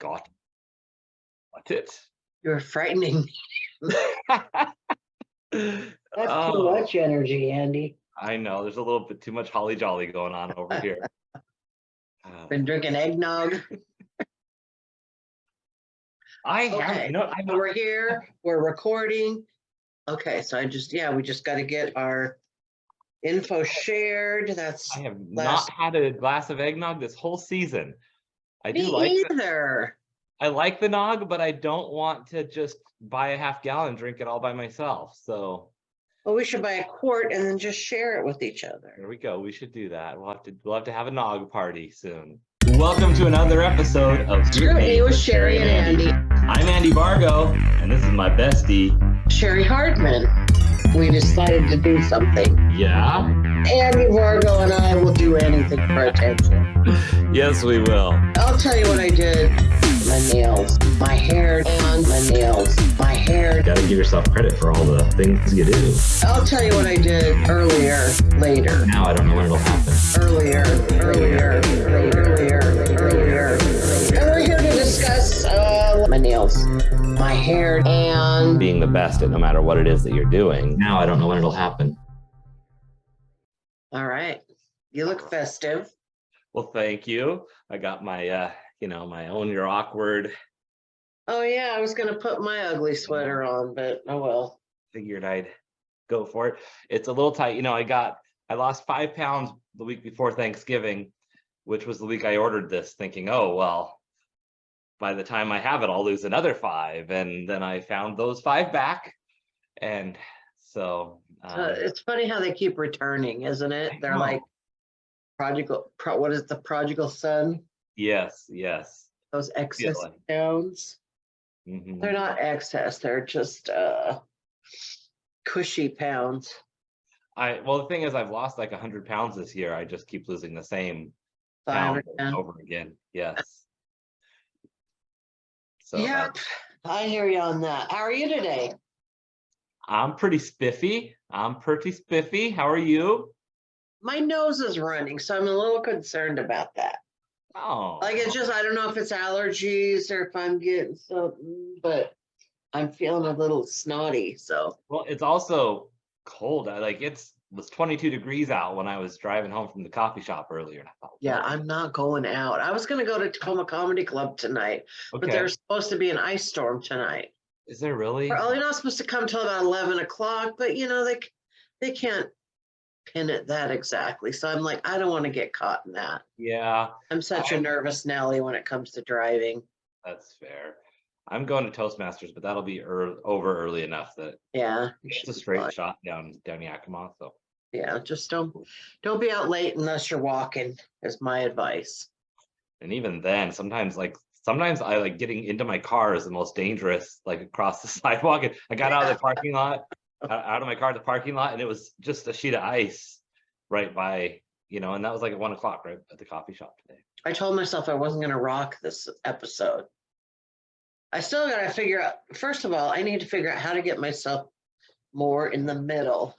Scott. What it? You're frightening. That's Oh, too much energy, Andy. I know. There's a little bit too much holly jolly going on over here. Been drinking eggnog. I have. Okay, You know, we're here. We're recording. Okay, so we just got to get our info shared. I have not had a glass of eggnog this whole season. I do like either. I like the nog, but I don't want to just buy a half gallon and drink it all by myself. So, well, we should buy a quart and then just share it with each other. There we go. We should do that. We'll have to have a nog party soon. Welcome to another episode of Scrutiny with Cheri and Andy. I'm Andy Vargo, and this is my bestie, Cheri Hardman. We decided to do something. Yeah? Andy Vargo and I will do anything for attention. Yes, we will. I'll tell you what I did. My nails, my hair, and my nails, my hair. You gotta give yourself credit for all the things you do. I'll tell you what I did earlier, later. Now I don't know when it'll happen. Earlier. And we're here to discuss my nails, my hair, and being the best at no matter what it is that you're doing. Now I don't know when it'll happen. All right. You look festive. Well, thank you. I got my, my Own Your Awkward. Oh, yeah. I was going to put my ugly sweater on, but oh well. Figured I'd go for it. It's a little tight. I lost 5 pounds the week before Thanksgiving, which was the week I ordered this, thinking, oh, well, by the time I have it, I'll lose another 5. And then I found those 5 back. And so it's funny how they keep returning, isn't it? They're like what is the prodigal son? Yes. Those excess pounds. Mm-hmm. They're not excess. They're just cushy pounds. The thing is, I've lost like 100 pounds this year. I just keep losing the same pound over again. Yes. So yep, I hear you on that. How are you today? I'm pretty spiffy. How are you? My nose is running, so I'm a little concerned about that. Oh. Like it's just, I don't know if it's allergies or if I'm getting something, but I'm feeling a little snotty, so. Well, it's also cold. It was 22 degrees out when I was driving home from the coffee shop earlier. And I thought, yeah, I'm not going out. I was going to go to Tacoma Comedy Club tonight, but there's supposed to be an ice storm tonight. Is there really? Well, they're not supposed to come till about 11 o'clock, but they can't pin it that exactly. So I'm like, I don't want to get caught in that. Yeah. I'm such a nervous Nelly when it comes to driving. That's fair. I'm going to Toastmasters, but that'll be over early enough that it's a straight shot down Yakima. So yeah, just don't be out late unless you're walking is my advice. And even then, sometimes I like getting into my car is the most dangerous, like across the sidewalk. And I got out of the parking lot, out of my car at the parking lot, and it was just a sheet of ice right by, and that was like at 1 o'clock right at the coffee shop today. I told myself I wasn't going to rock this episode. I still got to figure out, first of all, I need to figure out how to get myself more in the middle.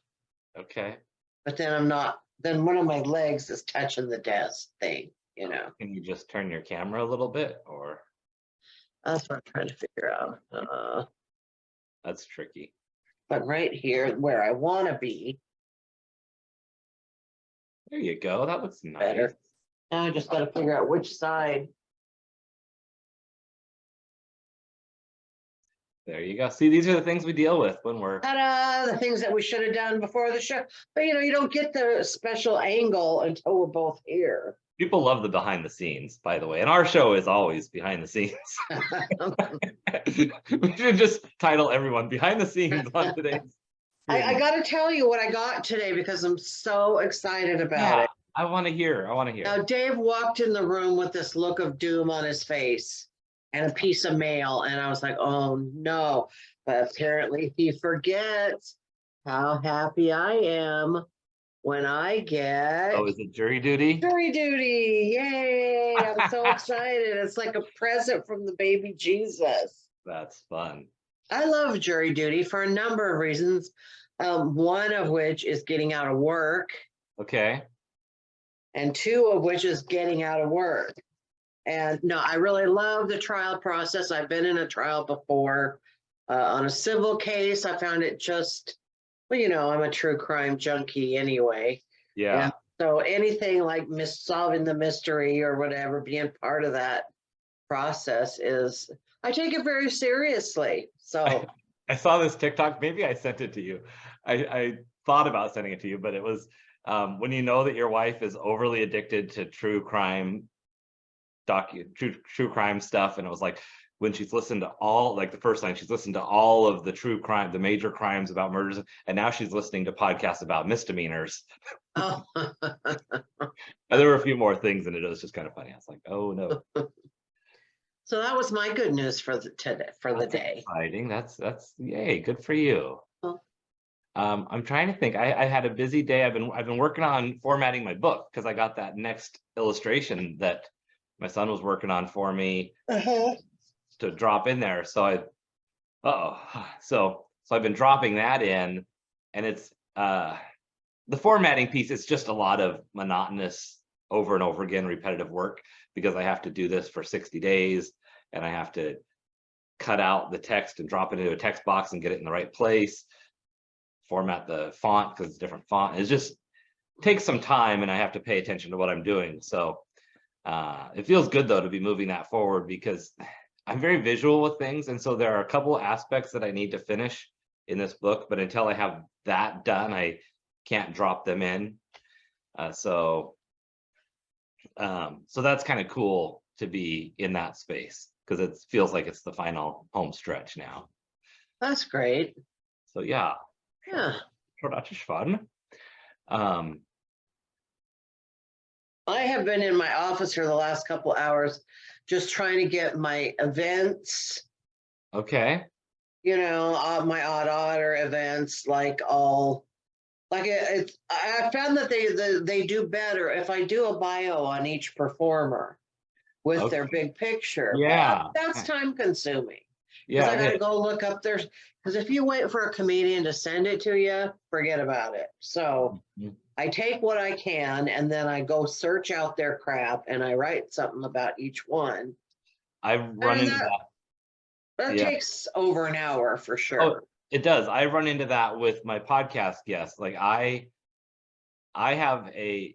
Okay. But then then one of my legs is touching the desk thing, Can you just turn your camera a little bit, or? That's what I'm trying to figure out. That's tricky. But right here, where I want to be. There you go. That looks nice. Better. Now I just got to figure out which side. There you go. See, these are the things we deal with when we're... Ta-da! The things that we should have done before the show. But, you don't get the special angle until we're both here. People love the behind the scenes, by the way. And our show is always behind the scenes. We should just title everyone Behind the Scenes on today's. I got to tell you what I got today because I'm so excited about it. I want to hear. Now, Dave walked in the room with this look of doom on his face and a piece of mail. And I was like, oh, no. But apparently he forgets how happy I am when I get... Oh, is it jury duty? Jury duty. Yay. I'm so excited. It's like a present from the baby Jesus. That's fun. I love jury duty for a number of reasons. One of which is getting out of work. Okay. And 2 of which is getting out of work. And no, I really love the trial process. I've been in a trial before on a civil case. I found it just, well, I'm a true crime junkie anyway. Yeah. And so anything like solving the mystery or whatever, being part of that process I take it very seriously. So I saw this TikTok. Maybe I sent it to you. I thought about sending it to you, but it was when you know that your wife is overly addicted to true crime true crime stuff, and it was like when she's listened to all, like the first time she's listened to all of the true crime, the major crimes about murders, and now she's listening to podcasts about misdemeanors. oh. And there were a few more things in it. It was just kind of funny. I was like, oh no. So that was my good news for the day. Exciting. That's yay, good for you. Well, I'm trying to think. I had a busy day. I've been working on formatting my book because I got that next illustration that my son was working on for me to drop in there. So so I've been dropping that in, and it's the formatting piece is just a lot of monotonous over and over again repetitive work because I have to do this for 60 days and I have to cut out the text and drop it into a text box and get it in the right place, format the font because it's a different font. It just takes some time and I have to pay attention to what I'm doing. So it feels good though to be moving that forward because I'm very visual with things. And so there are a couple aspects that I need to finish in this book, but until I have that done, I can't drop them in. So that's kind of cool to be in that space because it feels like it's the final home stretch now. That's great. So yeah. That is fun. I have been in my office for the last couple hours just trying to get my events. Okay. My odd or events, I found that they do better if I do a bio on each performer with their big picture. Yeah. But that's time consuming. Yeah. I got to go look up there. Because if you wait for a comedian to send it to you, forget about it. So I take what I can and then I go search out their crap and I write something about each one. I run into that. That takes over an hour for sure. Oh, it does. I run into that with my podcast guests. Like I have an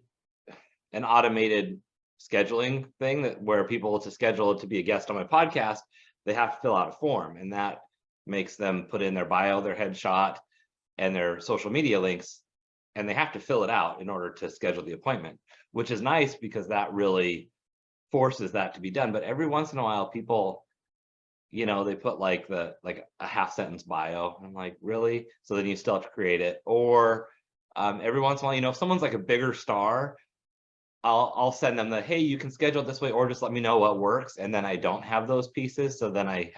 automated scheduling thing where people to schedule to be a guest on my podcast, they have to fill out a form, and that makes them put in their bio, their headshot, and their social media links, and they have to fill it out in order to schedule the appointment, which is nice because that really forces that to be done. But every once in a while, people, they put like a half sentence bio. I'm like, really? So then you still have to create it. Or every once in a while, if someone's like a bigger star, I'll send them hey, you can schedule it this way, or just let me know what works. And then I don't have those pieces. So then I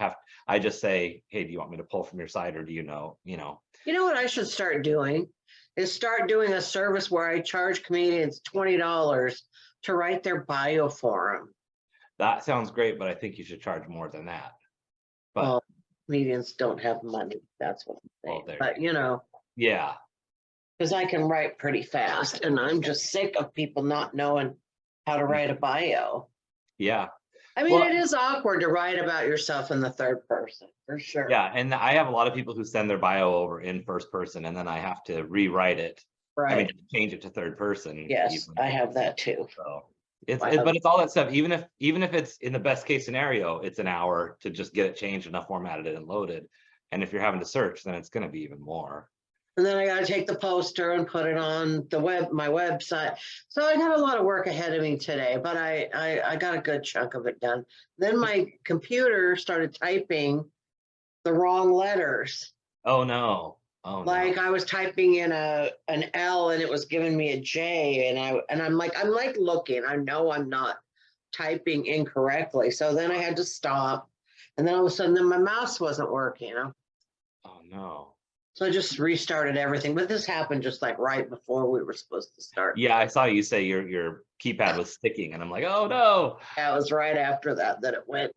just say, hey, do you want me to pull from your site, or do you know? You know what I should start doing is start doing a service where I charge comedians $20 to write their bio for them. That sounds great, but I think you should charge more than that. But well, comedians don't have money. That's what I'm saying. But yeah. Because I can write pretty fast, and I'm just sick of people not knowing how to write a bio. Yeah. I mean, it is awkward to write about yourself in the third person, for sure. Yeah, and I have a lot of people who send their bio over in first person, and then I have to rewrite it. Right. I mean, change it to third person. Yes, I have that too. So but it's all that stuff. Even if it's in the best case scenario, it's an hour to just get it changed enough, formatted and loaded. And if you're having to search, then it's going to be even more. And then I got to take the poster and put it on my website. So I got a lot of work ahead of me today, but I got a good chunk of it done. Then my computer started typing the wrong letters. Oh no. I was typing in an L and it was giving me a J, and I'm like looking. I know I'm not typing incorrectly. So then I had to stop, and then all of a sudden my mouse wasn't working. Oh no. So I just restarted everything, but this happened just right before we were supposed to start. Yeah, I saw you say your keypad was sticking, and I'm like, oh no. That was right after that it went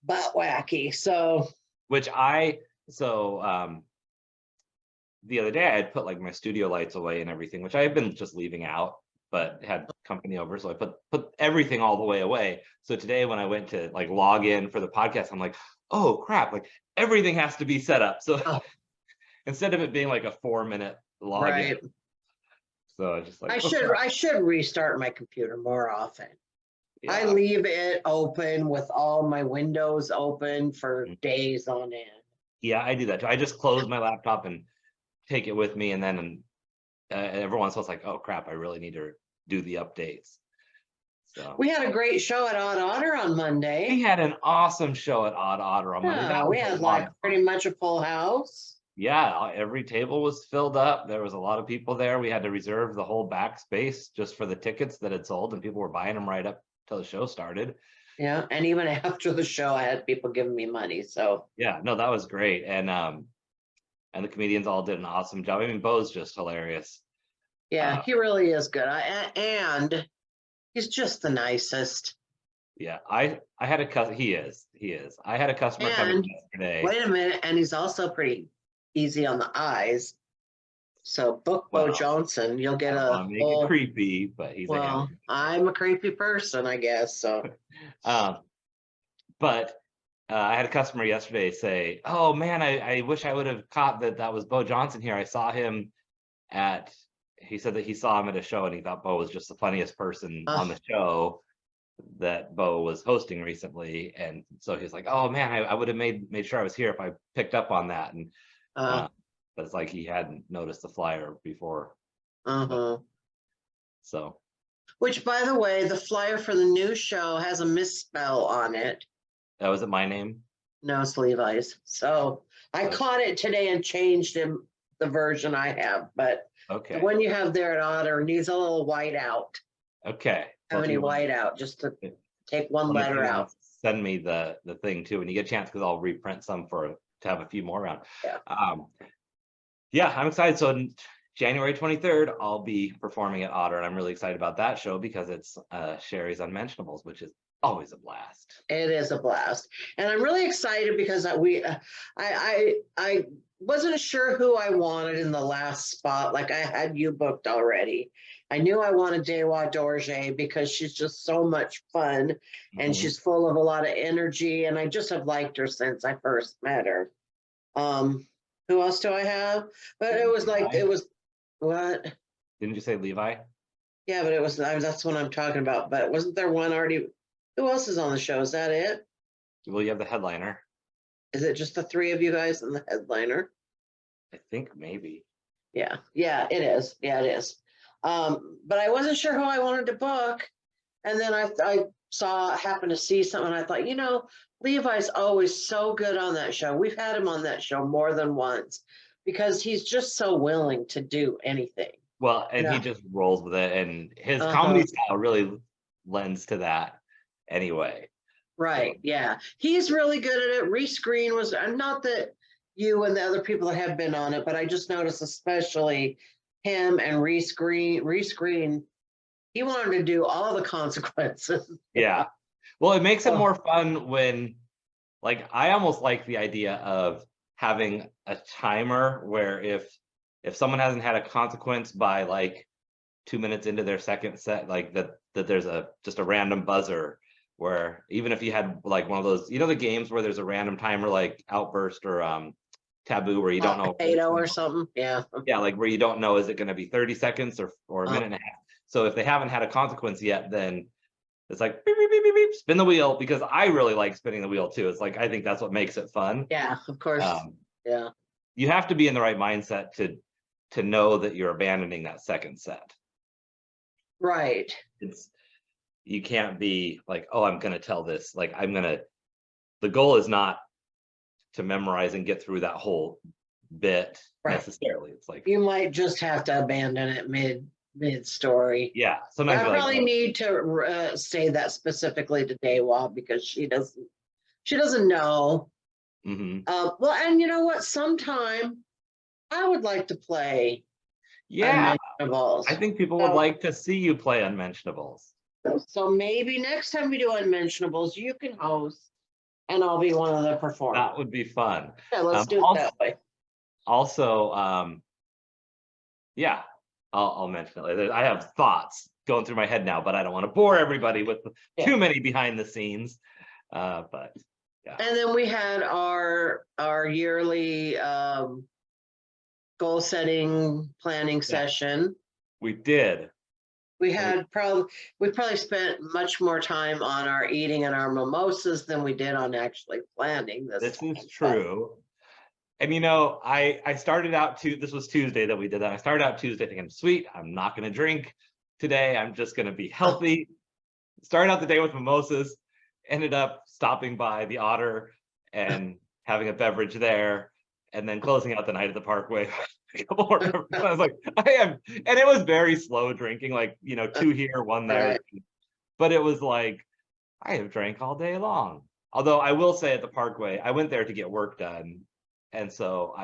butt wacky. So the other day I had put my studio lights away and everything, which I have been just leaving out but had company over, so I put everything all the way away. So today when I went to like log in for the podcast, I'm like, oh crap, like everything has to be set up. So Oh. instead of it being like a 4-minute login. Right. So I just like, I should restart my computer more often. yeah. I leave it open with all my windows open for days on end. Yeah, I do that too. I just close my laptop and take it with me, and then every once in a while it's like, oh crap, I really need to do the updates. So we had a great show at Odd Otter on Monday. We had an awesome show at Odd Otter on Monday. Yeah, we had like pretty much a full house. Yeah, every table was filled up. There was a lot of people there. We had to reserve the whole back space just for the tickets that had sold, and people were buying them right up till the show started. Yeah, and even after the show, I had people giving me money. So yeah, no, that was great, and the comedians all did an awesome job. I mean, Bo's just hilarious. Yeah, he really is good, and he's just the nicest. Yeah, I had a customer. He is. I had a customer come in yesterday. Wait a minute, and he's also pretty easy on the eyes. So book Bo Johnson, you'll get a make it creepy, but he's I'm a creepy person, I guess. So, but I had a customer yesterday say, "Oh man, I wish I would have caught that was Bo Johnson here. I saw him at." He said that he saw him at a show and he thought Bo was just the funniest person on the show that Bo was hosting recently, and so he's like, "Oh man, I would have made sure I was here if I picked up on that." And but it's like he hadn't noticed the flyer before. So, which by the way, the flyer for the new show has a misspell on it. That was it my name? No, it's Levi's. So I caught it today and changed him the version I have, but okay, the one you have there at Otter needs a little white out. Okay. Have any white out just to take one letter out. Send me the thing too when you get a chance, because I'll reprint some to have a few more around. Yeah. Yeah, I'm excited. So January 23rd, I'll be performing at Otter, and I'm really excited about that show because it's Cheri's Unmentionables, which is always a blast. It is a blast, and I'm really excited because I wasn't sure who I wanted in the last spot. Like I had you booked already. I knew I wanted Dewa Dorje because she's just so much fun and she's full of a lot of energy, and I just have liked her since I first met her. Who else do I have? But it was like, it was what? Didn't you say Levi? Yeah, but it was, that's what I'm talking about. But wasn't there one already? Who else is on the show? Is that it? Well, you have the headliner. Is it just the three of you guys and the headliner? I think maybe. Yeah, it is. Yeah, it is. But I wasn't sure who I wanted to book. And then I happened to see something. I thought, Levi's always so good on that show. We've had him on that show more than once because he's just so willing to do anything. Well, and he just rolls with it, and his comedy style really lends to that anyway. Right. So. Yeah. He's really good at it. Reese Green was, not that you and the other people that have been on it, but I just noticed especially him and Reese Green, he wanted to do all the consequences. Yeah. Well, it makes it more fun when, like, I almost like the idea of having a timer where if someone hasn't had a consequence by like 2 minutes into their second set, like that there's just a random buzzer where even if you had like one of those, the games where there's a random timer like Outburst or Taboo where you don't know. Potato or something. Yeah. Yeah, like where you don't know, is it going to be 30 seconds or a minute and a half? So if they haven't had a consequence yet, then it's like beep, beep, beep, beep, beep, spin the wheel, because I really like spinning the wheel too. It's like, I think that's what makes it fun. Yeah, of course. Yeah. You have to be in the right mindset to know that you're abandoning that second set. Right. You can't be like, oh, I'm going to tell this. Like the goal is not to memorize and get through that whole bit necessarily. It's like, you might just have to abandon it mid story. Yeah. Sometimes I probably need to say that specifically to Dewa because she doesn't know. Well, and you know what? Sometime I would like to play. Yeah. Unmentionables. I think people would like to see you play Unmentionables. So maybe next time we do Unmentionables, you can host and I'll be one of the performers. That would be fun. Yeah, let's do it that way. Also, yeah, I'll mention it later. I have thoughts going through my head now, but I don't want to bore everybody with Yeah. too many behind the scenes. But yeah. And then we had our yearly goal setting planning session. We did. We probably spent much more time on our eating and our mimosas than we did on actually planning this. This is true. And you know, I started out this was Tuesday that we did that. I started out Tuesday thinking, sweet, I'm not going to drink today. I'm just going to be healthy. Started out the day with mimosas, ended up stopping by the Otter and having a beverage there, and then closing out the night at the Parkway. A couple more beverages. I was like, and it was very slow drinking, like, you know, 2 here, 1 there. Right. But it was like, I have drank all day long. Although I will say at the Parkway, I went there to get work done. And so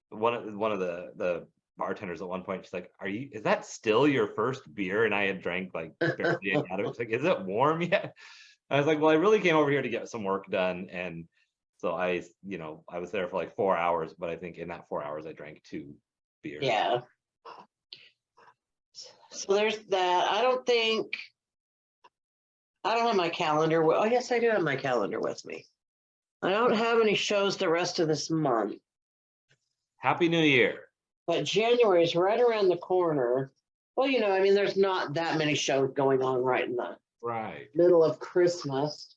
one of the bartenders at one point, she's like, is that still your first beer? And I had drank like barely any out of it. She's like, is it warm yet? I was like, well, I really came over here to get some work done. And so I was there for like 4 hours, but I think in that 4 hours I drank 2 beers. Yeah. So there's that. I don't have my calendar. Oh, yes, I do have my calendar with me. I don't have any shows the rest of this month. Happy New Year. But January is right around the corner. Well, you know, I mean, there's not that many shows going on right in the middle of Christmas.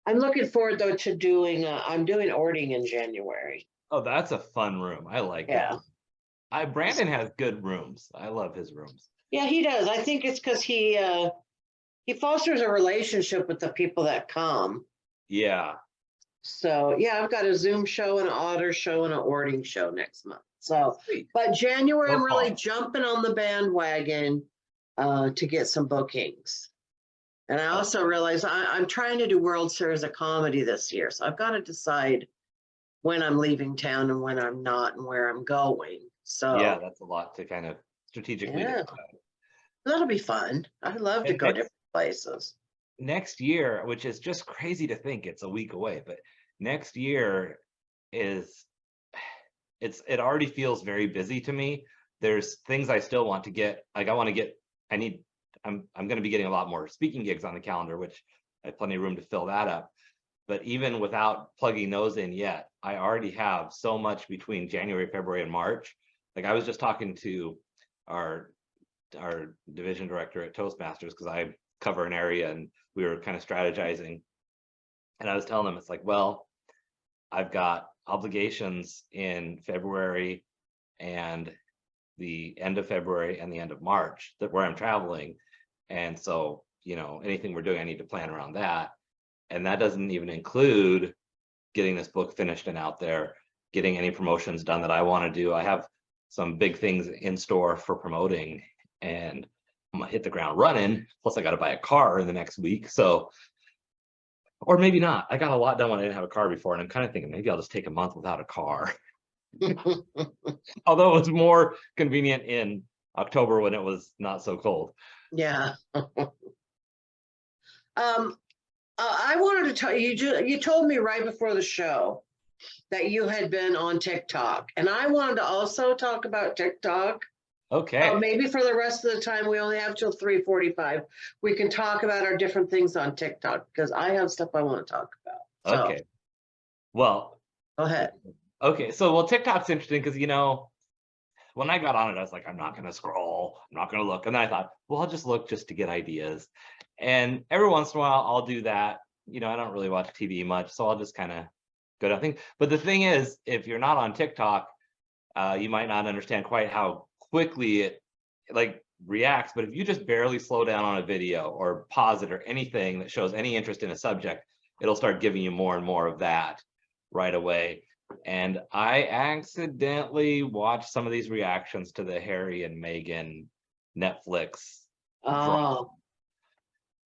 I'm looking forward, though, to I'm doing Ording in January. Oh, that's a fun room. I like that. Brandon has good rooms. I love his rooms. Yeah, he does. I think it's because he fosters a relationship with the people that come. Yeah. So yeah, I've got a Zoom show, an Otter show, and an Ording show next month. So, but January, I'm really jumping on the bandwagon to get some bookings. And I also realize I'm trying to do World Series of Comedy this year. So I've got to decide when I'm leaving town and when I'm not and where I'm going. So yeah, that's a lot to kind of strategically do. That'll be fun. I'd love to go different places. Next year, which is just crazy to think it's a week away, but next year it already feels very busy to me. There's things I still want to get. Like I'm going to be getting a lot more speaking gigs on the calendar, which I have plenty of room to fill that up. But even without plugging those in yet, I already have so much between January, February, and March. Like I was just talking to our division director at Toastmasters, because I cover an area and we were kind of strategizing. And I was telling them, it's like, well, I've got obligations in February and the end of February and the end of March where I'm traveling. And so, you know, anything we're doing, I need to plan around that. And that doesn't even include getting this book finished and out there, getting any promotions done that I want to do. I have some big things in store for promoting, and I'm gonna hit the ground running. Plus I got to buy a car in the next week. So, or maybe not. I got a lot done when I didn't have a car before. And I'm kind of thinking maybe I'll just take a month without a car. Although it was more convenient in October when it was not so cold. Yeah. I wanted to tell you, you told me right before the show that you had been on TikTok, and I wanted to also talk about TikTok. Okay. Maybe for the rest of the time, we only have till 3:45. We can talk about our different things on TikTok, because I have stuff I want to talk about. Okay. Well, go ahead. Okay. So, TikTok's interesting because, you know, when I got on it, I was like, I'm not going to scroll. I'm not going to look. And then I thought, well, I'll just look just to get ideas. And every once in a while, I'll do that. You know, I don't really watch TV much, so I'll just kind of go down things. But the thing is, if you're not on TikTok, you might not understand quite how quickly it reacts. But if you just barely slow down on a video or pause it or anything that shows any interest in a subject, it'll start giving you more and more of that right away. And I accidentally watched some of these reactions to the Harry and Meghan Netflix drama.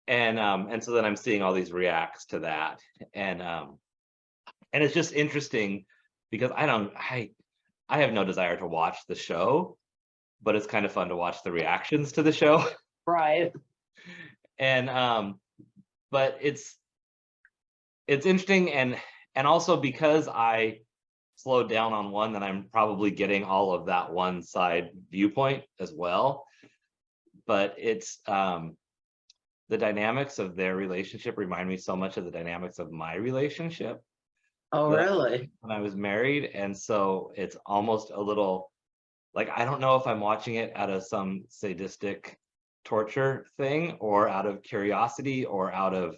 And so then I'm seeing all these reacts to that. And it's just interesting because I have no desire to watch the show, but it's kind of fun to watch the reactions to the show. Right. And but it's interesting, and also because I slowed down on one, then I'm probably getting all of that one side viewpoint as well. but it's the dynamics of their relationship remind me so much of the dynamics of my relationship Oh, really? when I was married. And so it's almost a little like, I don't know if I'm watching it out of some sadistic torture thing or out of curiosity or out of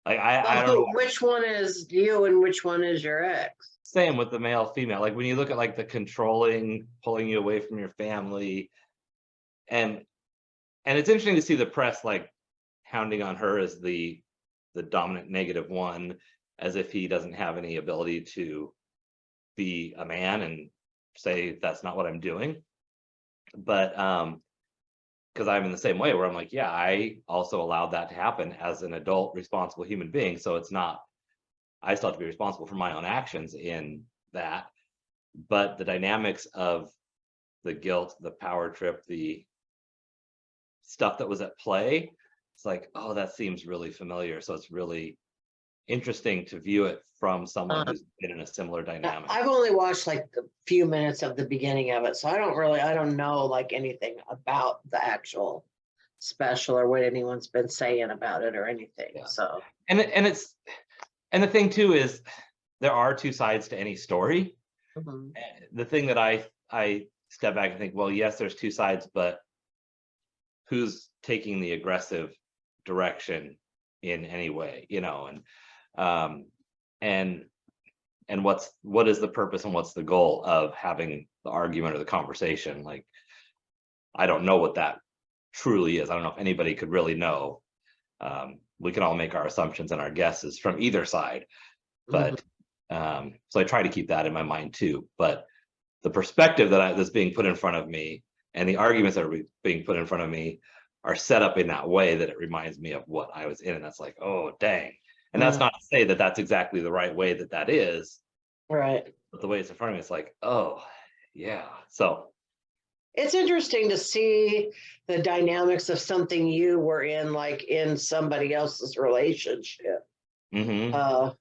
like, I don't know. Which one is you and which one is your ex? Same with the male female. Like when you look at like the controlling, pulling you away from your family, and it's interesting to see the press like hounding on her as the dominant negative one, as if he doesn't have any ability to be a man and say that's not what I'm doing. But because I'm in the same way where I'm like, yeah, I also allowed that to happen as an adult responsible human being. So it's not, I still have to be responsible for my own actions in that. But the dynamics of the guilt, the power trip, the stuff that was at play, it's like, oh, that seems really familiar. So it's really interesting to view it from someone Uh, who's been in a similar dynamic. I've only watched like a few minutes of the beginning of it, so I don't know like anything about the actual special or what anyone's been saying about it or anything. Yeah. So, And the thing too is there are two sides to any story. mhm. The thing that I step back and think, well, yes, there's two sides, but who's taking the aggressive direction in any way, and what is the purpose and what's the goal of having the argument or the conversation? Like, I don't know what that truly is. I don't know if anybody could really know. We can all make our assumptions and our guesses from either side, but so I try to keep that in my mind too. But the perspective that's being put in front of me and the arguments that are being put in front of me are set up in that way that it reminds me of what I was in, and that's like, oh dang. And that's not to say that that's exactly the right way that is, Right. but the way it's in front of me, it's like, oh yeah. So It's interesting to see the dynamics of something you were in, like in somebody else's relationship. I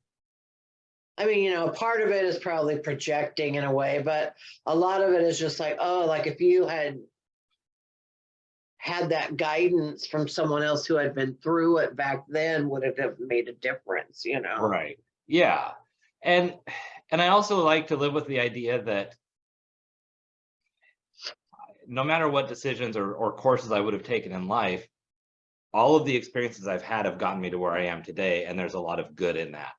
mean, part of it is probably projecting in a way, but a lot of it is just like, oh, like if you had that guidance from someone else who had been through it back then, would it have made a difference, right. Yeah. And I also like to live with the idea that no matter what decisions or courses I would have taken in life, all of the experiences I've had have gotten me to where I am today, and there's a lot of good in that.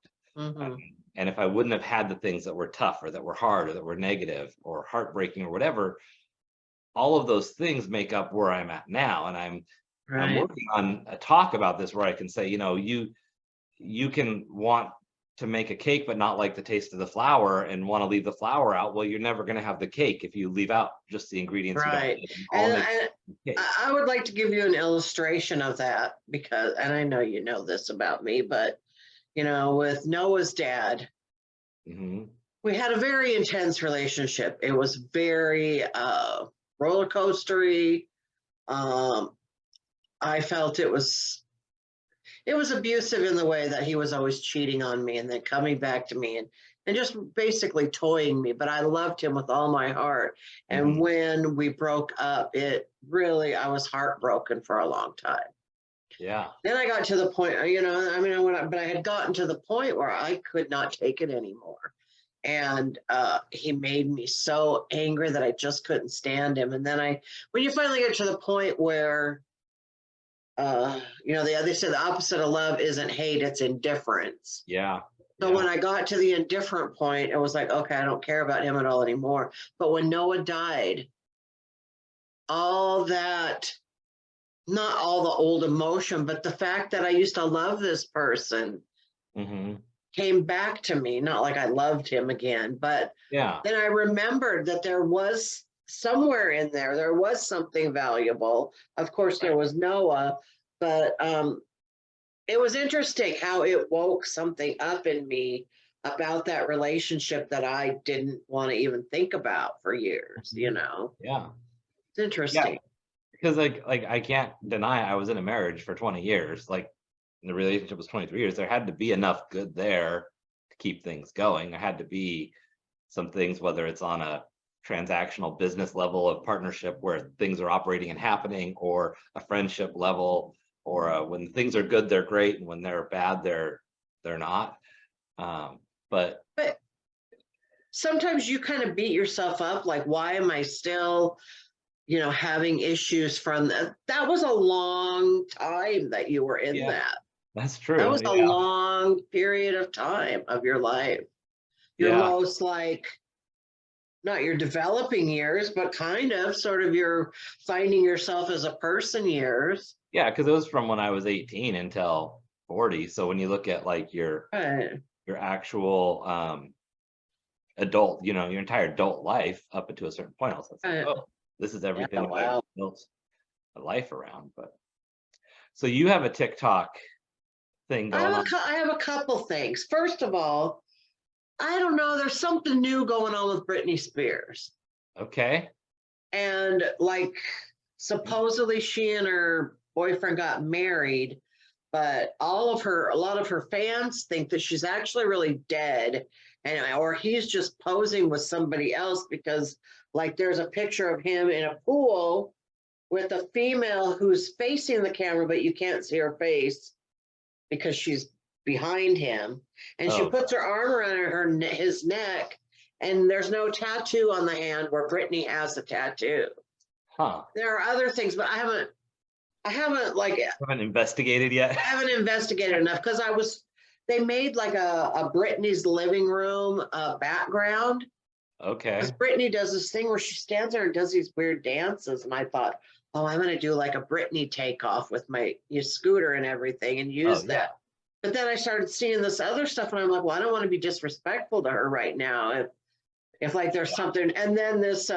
And if I wouldn't have had the things that were tough or that were hard or that were negative or heartbreaking or whatever, all of those things make up where I'm at now. And I'm working on a talk about this where I can say, you can want to make a cake but not like the taste of the flour and want to leave the flour out. Well, you're never going to have the cake if you leave out just the ingredients. Right. And I would like to give you an illustration of that because, and I know you know this about me, but with Noah's dad, we had a very intense relationship. It was very roller coastery. I felt it was abusive in the way that he was always cheating on me and then coming back to me and just basically toying me. But I loved him with all my heart. And when we broke up, I was heartbroken for a long time. Yeah. Then I got to the point, but I had gotten to the point where I could not take it anymore. And he made me so angry that I just couldn't stand him. And then when you finally get to the point where, they said the opposite of love isn't hate, it's indifference. Yeah. So when I got to the indifferent point, it was like, okay, I don't care about him at all anymore. But when Noah died, all that, not all the old emotion, but the fact that I used to love this person came back to me. Not like I loved him again, but then I remembered that there was somewhere in there was something valuable. Of course, there was Noah, but it was interesting how it woke something up in me about that relationship that I didn't want to even think about for years, Yeah. It's interesting. Yeah. Because like I can't deny I was in a marriage for 20 years. Like the relationship was 23 years. There had to be enough good there to keep things going. There had to be some things, whether it's on a transactional business level of partnership where things are operating and happening, or a friendship level, or when things are good, they're great, and when they're bad, they're not. But But sometimes you kind of beat yourself up, like, why am I still, having issues from that? That was a long time that you were in yeah, that. that's That true. was a Yeah, long period of time of your life. Your yeah, most like, not your developing years, but kind of sort of your finding yourself as a person years. yeah. Because it was from when I was 18 until 40. So when you look at like your Right. actual adult, your entire adult life up until a certain point, I was like, Right. oh, this is Yeah, everything that I've wow. built a life around. But so you have a TikTok thing going on. I have a couple things. First of all, I don't know, there's something new going on with Britney Spears. Okay. And like, supposedly she and her boyfriend got married, but a lot of her fans think that she's actually really dead, or he's just posing with somebody else, because like there's a picture of him in a pool with a female who's facing the camera, but you can't see her face because she's behind him, and she Oh, puts her arm around his neck, and there's no tattoo on the hand where Britney has a tattoo. huh. There are other things, but I haven't like Haven't investigated yet. I haven't investigated enough, because they made like a Britney's living room background, because Okay. Britney does this thing where she stands there and does these weird dances, and I thought, oh, I'm gonna do like a Britney takeoff with my scooter and everything and Oh, use yeah. that. But then I started seeing this other stuff, and I'm like, well, I don't want to be disrespectful to her right now. If like there's something, and then this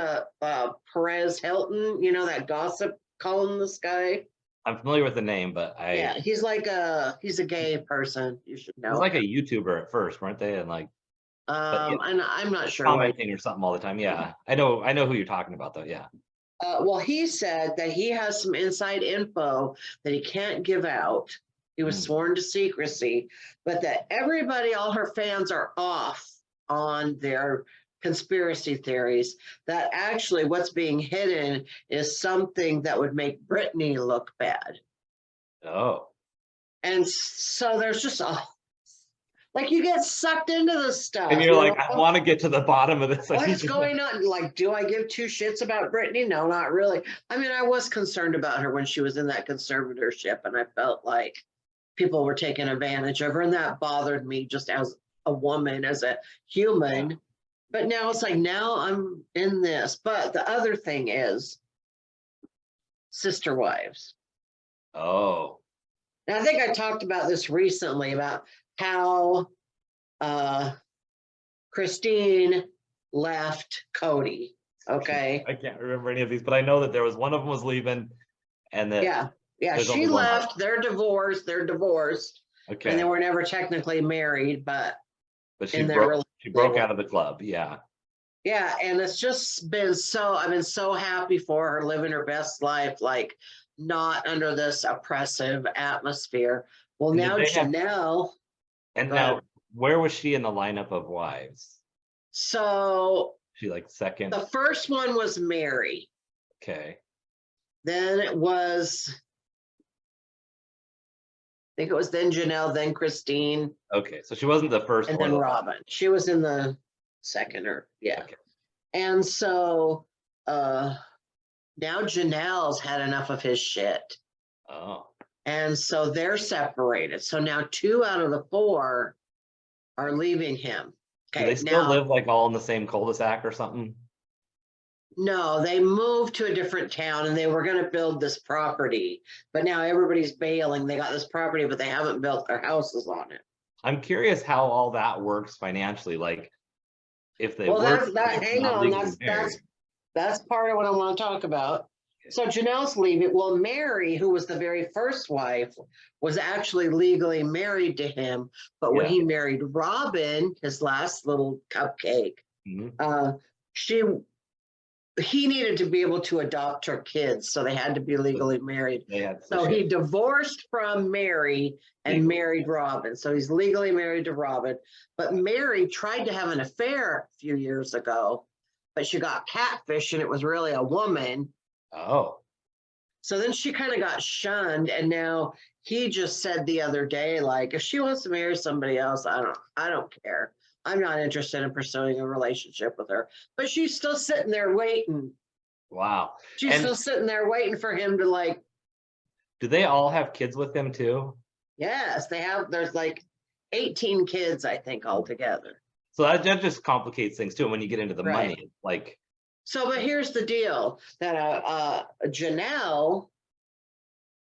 Perez Hilton, that gossip columnist guy. I'm familiar with the name, but Yeah, he's a gay person. You should it was know. like a YouTuber at first, weren't they? And like, but yeah, And I'm not sure why. commenting or something all the time. Yeah, I know who you're talking about though. Yeah. Well, he said that he has some inside info that he can't give out. He was Mm. sworn to secrecy, but that everybody, all her fans, are off on their conspiracy theories. That actually what's being hidden is something that would make Britney look bad. Oh, And so there's just like, you get sucked into this stuff. and you're like, I want to get to the bottom of this. What's going on? Like, do I give two shits about Britney? No, not really. I mean, I was concerned about her when she was in that conservatorship, and I felt like people were taking advantage of her, and that bothered me just as a woman, as a human. Yeah. But now it's like, now I'm in this. But the other thing is Sister Wives. Oh, And I think I talked about this recently, about how Christine left Cody. Okay. I can't remember any of these, but I know that there was one of them was leaving, and that Yeah. there's She only one left. They're divorced. Okay, And they were never technically married, but but in their she broke relationship. out of the club. Yeah. Yeah. And it's just been I've been so happy for her, living her best life, like not under this oppressive atmosphere. Well, And did now they have? Janelle. And Go now, ahead. where was she in the lineup of wives? So She like second. the first one was Mary. Okay. Then it was, I think it was then Janelle, then Christine, Okay. So she wasn't the first and or then the Robin. She was in the second, or yeah. Okay. And so now Janelle's had enough of his shit. Oh. And so they're separated. So now 2 out of the 4 are leaving him. Do Okay. they still Now, live like all in the same cul-de-sac or something? no, they moved to a different town, and they were going to build this property, but now everybody's bailing. They got this property, but they haven't built their houses on it. I'm curious how all that works financially. Like, if they Well, work, that's that. Hang not on, legally married. that's part of what I want to talk about. So Janelle's leaving. Well, Mary, who was the very first wife, was actually legally married to him. But when Yeah. he married Robin, his last little cupcake, Mhm. he needed to be able to adopt her kids, so they had to be legally married. They had So he divorced from Mary and Legally. married Robin. So he's legally married to Robin. But Mary tried to have an affair a few years ago, but she got catfish and it was really a woman. Oh, So then she kind of got shunned, and now he just said the other day, like, if she wants to marry somebody else, I don't care. I'm not interested in pursuing a relationship with her. But she's still sitting there waiting. wow. She's And still sitting there waiting for him to like, do they all have kids with him too? yes, there's like 18 kids, I think, altogether. So that just complicates things too. And when you get into the Right. money, like, So, but here's the deal, that Janelle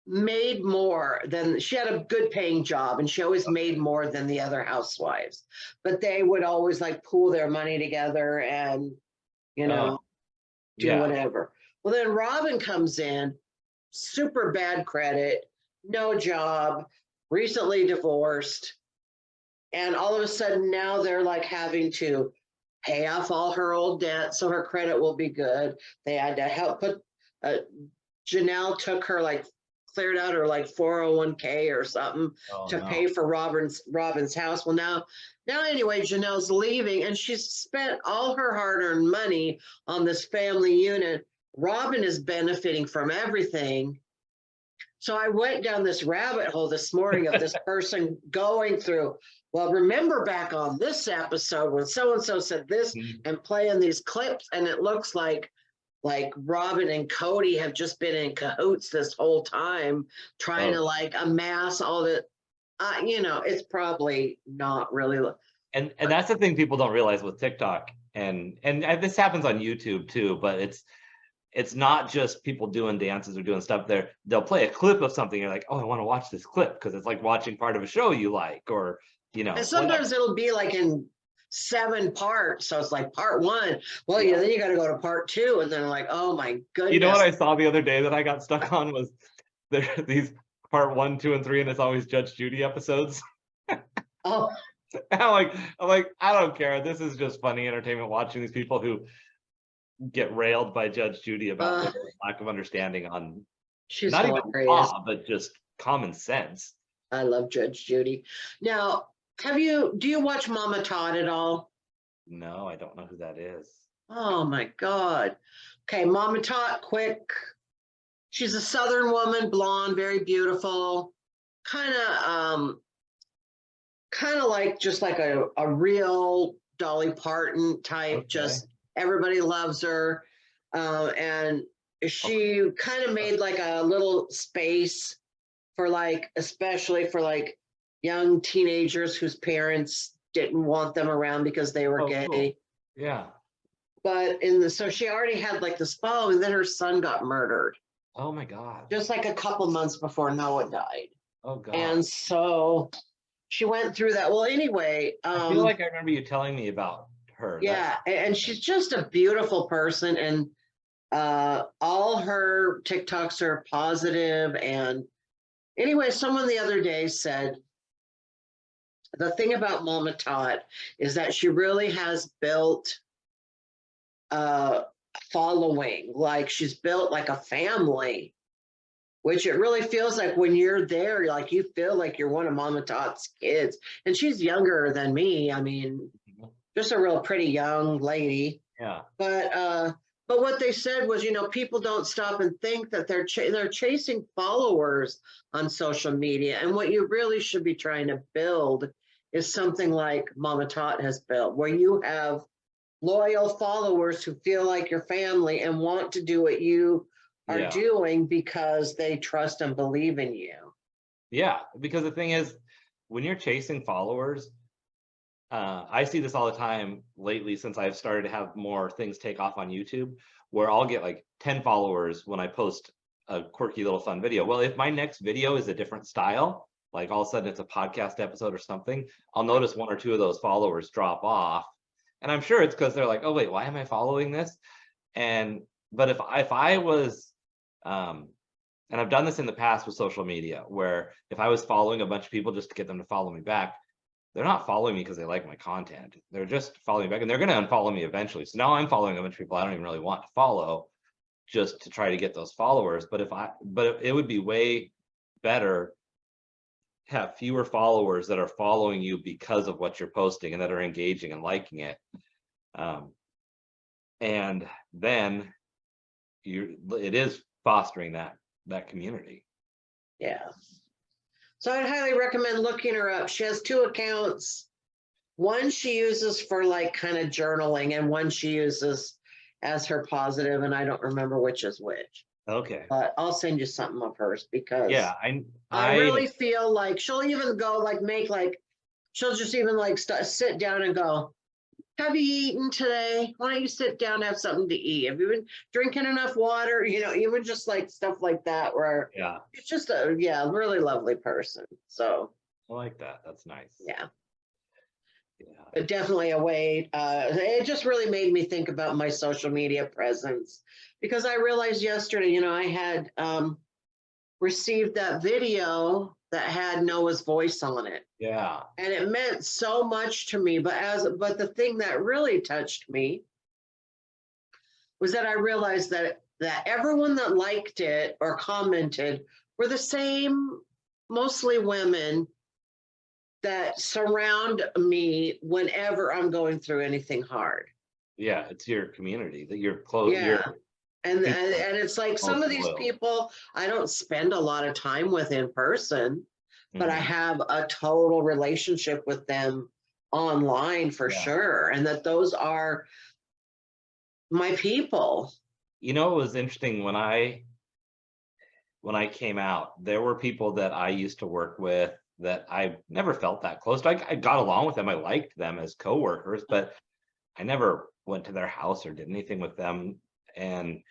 made more than, she had a good paying job and she always made more than the other housewives, but they would always like pool their money together and, you know, do yeah. whatever. Well, then Robin comes in, super bad credit, no job, recently divorced. And all of a sudden now they're like having to pay off all her old debt so her credit will be good. They had to help put, Janelle took her like, cleared out her like 401k or something to pay for Robin's house. Well, now anyway, Janelle's leaving and she's spent all her hard-earned money on this family unit. Robin is benefiting from everything. So I went down this rabbit hole this morning of this person going through, well, remember back on this episode when so-and-so said this, and playing these clips, and it looks like Robin and Cody have just been in cahoots this whole time, trying to like amass all the, you know, it's probably not really. And that's the thing people don't realize with TikTok, and this happens on YouTube too, but it's not just people doing dances or doing stuff there. They'll play a clip of something. You're like, oh, I want to watch this clip because it's like watching part of a show you like, or, you know. And sometimes it'll be like in 7 parts. So it's like part 1. Well, yeah, then you got to go to part 2. And then like, oh my goodness. You know what I saw the other day that I got stuck on was there these part 1, 2, and 3, and it's always Judge Judy episodes. Oh. I'm like, I don't care. This is just funny entertainment watching these people who get railed by Judge Judy about their lack of understanding on she's not hilarious. even law, but just common sense. I love Judge Judy. Now, do you watch Mama Tot at all? No, I don't know who that is. Oh my God. Okay, Mama Tot, quick. She's a Southern woman, blonde, very beautiful, kind of like just like a real Dolly Parton type. Okay. Just everybody loves her, and she kind of made like a little space for like, especially for like young teenagers whose parents didn't want them around because they were gay. Cool. Yeah. But so she already had like this following, and then her son got murdered. Oh my God. Just like a couple months before Noah died. Oh God. And so she went through that. Well, anyway. I feel like I remember you telling me about her. Yeah, and she's just a beautiful person, and all her TikToks are positive. And anyway, someone the other day said, the thing about Mama Tot is that she really has built a following, like she's built like a family, which it really feels like when you're there, like you feel like you're one of Mama Tot's kids. And she's younger than me. I mean, just a real pretty young lady. Yeah. But what they said was, you know, people don't stop and think that they're chasing followers on social media. And what you really should be trying to build is something like Mama Tot has built, where you have loyal followers who feel like your family and want to do what you are doing because they trust and believe in you. Yeah, because the thing is, when you're chasing followers, I see this all the time lately since I've started to have more things take off on YouTube, where I'll get like 10 followers when I post a quirky little fun video. Well, if my next video is a different style, like all of a sudden it's a podcast episode or something, I'll notice 1 or 2 of those followers drop off. And I'm sure it's because they're like, oh wait, why am I following this? But if I was, and I've done this in the past with social media, where if I was following a bunch of people just to get them to follow me back, they're not following me because they like my content. They're just following me back, and they're going to unfollow me eventually. So now I'm following a bunch of people I don't even really want to follow, just to try to get those followers. But it would be way better to have fewer followers that are following you because of what you're posting and that are engaging and liking it. And then it is fostering that community. Yeah. So I'd highly recommend looking her up. She has 2 accounts. One she uses for like kind of journaling, and one she uses as her positive, and I don't remember which is which. Okay. But I'll send you something of hers because Yeah, I really feel like she'll even go like she'll just even like sit down and go, have you eaten today? Why don't you sit down and have something to eat? Have you been drinking enough water? You know, even just like stuff like that, where yeah, it's just a really lovely person. So I like that. That's nice. yeah. Yeah. But definitely a way, it just really made me think about my social media presence, because I realized yesterday, you know, I had received that video that had Noah's voice on it. Yeah. And it meant so much to me. But the thing that really touched me was that I realized that everyone that liked it or commented were the same, mostly women that surround me whenever I'm going through anything hard. Yeah, it's your community that you're close. Yeah. And it's like some of these loyal. people I don't spend a lot of time with in person, but I Mhm. have a total relationship with them online for Yeah. sure. And that those are my people. You know, it was interesting when I came out, there were people that I used to work with that I never felt that close to. I got along with them. I liked them as coworkers, but I never went to their house or did anything with them. And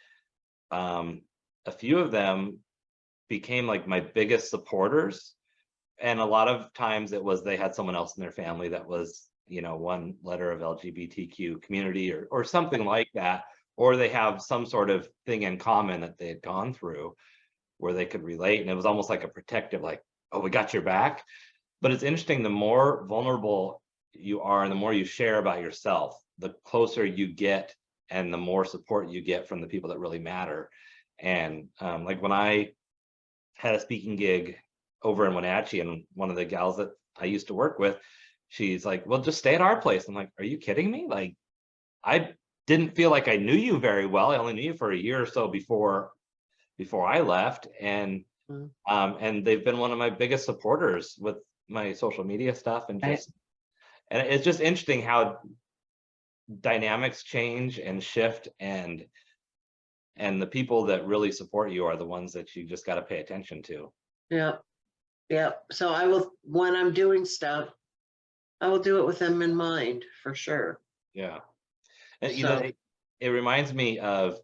a few of them became like my biggest supporters. And a lot of times it was they had someone else in their family that was, you know, one letter of LGBTQ community or something like that, or they have some sort of thing in common that they had gone through where they could relate. And it was almost like a protective, like, oh, we got your back. But it's interesting, the more vulnerable you are and the more you share about yourself, the closer you get and the more support you get from the people that really matter. And like when I had a speaking gig over in Wenatchee, and one of the gals that I used to work with, she's like, well, just stay at our place. I'm like, are you kidding me? Like, I didn't feel like I knew you very well. I only knew you for a year or so before I left. And Mm. and they've been one of my biggest supporters with my social media stuff, and it's just interesting how dynamics change and shift, and the people that really support you are the ones that you just got to pay attention to. Yeah. Yeah. So I will, when I'm doing stuff, I will do it with them in mind for sure. Yeah. And you know, So it reminds me of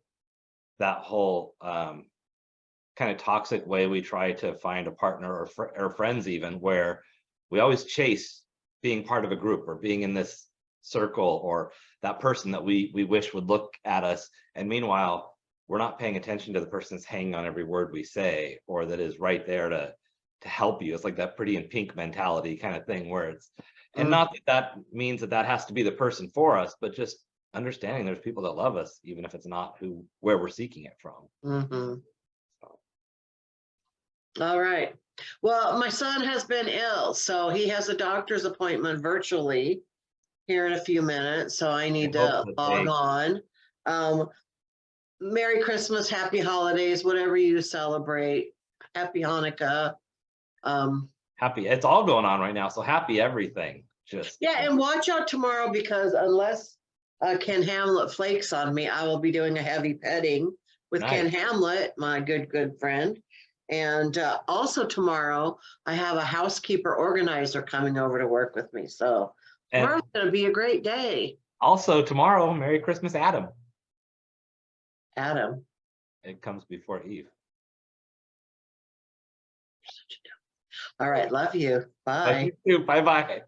that whole kind of toxic way we try to find a partner or friends, even, where we always chase being part of a group or being in this circle, or that person that we wish would look at us, and meanwhile we're not paying attention to the person that's hanging on every word we say, or that is right there to help you. It's like that Pretty in Pink mentality kind of thing, where it's, and not that means that has to be the person for us, but just understanding there's people that love us even if it's not where we're seeking it from. mhm. So, All right. Well, my son has been ill, so he has a doctor's appointment virtually here in a few minutes. So I need I hope to that log on. Merry Christmas, happy holidays, whatever you celebrate. Happy Hanukkah. happy, it's all going on right now, so happy everything. Just Yeah, and watch out tomorrow, because unless Ken Hamlet flakes on me, I will be doing a heavy petting with Ken nice. Hamlet, my good friend. And also tomorrow, I have a housekeeper organizer coming over to work with me. So And tomorrow's going to be a great day. also tomorrow, Merry Christmas, Adam. Adam. It comes before Eve. All right, love you. Love Bye. you too. Bye bye.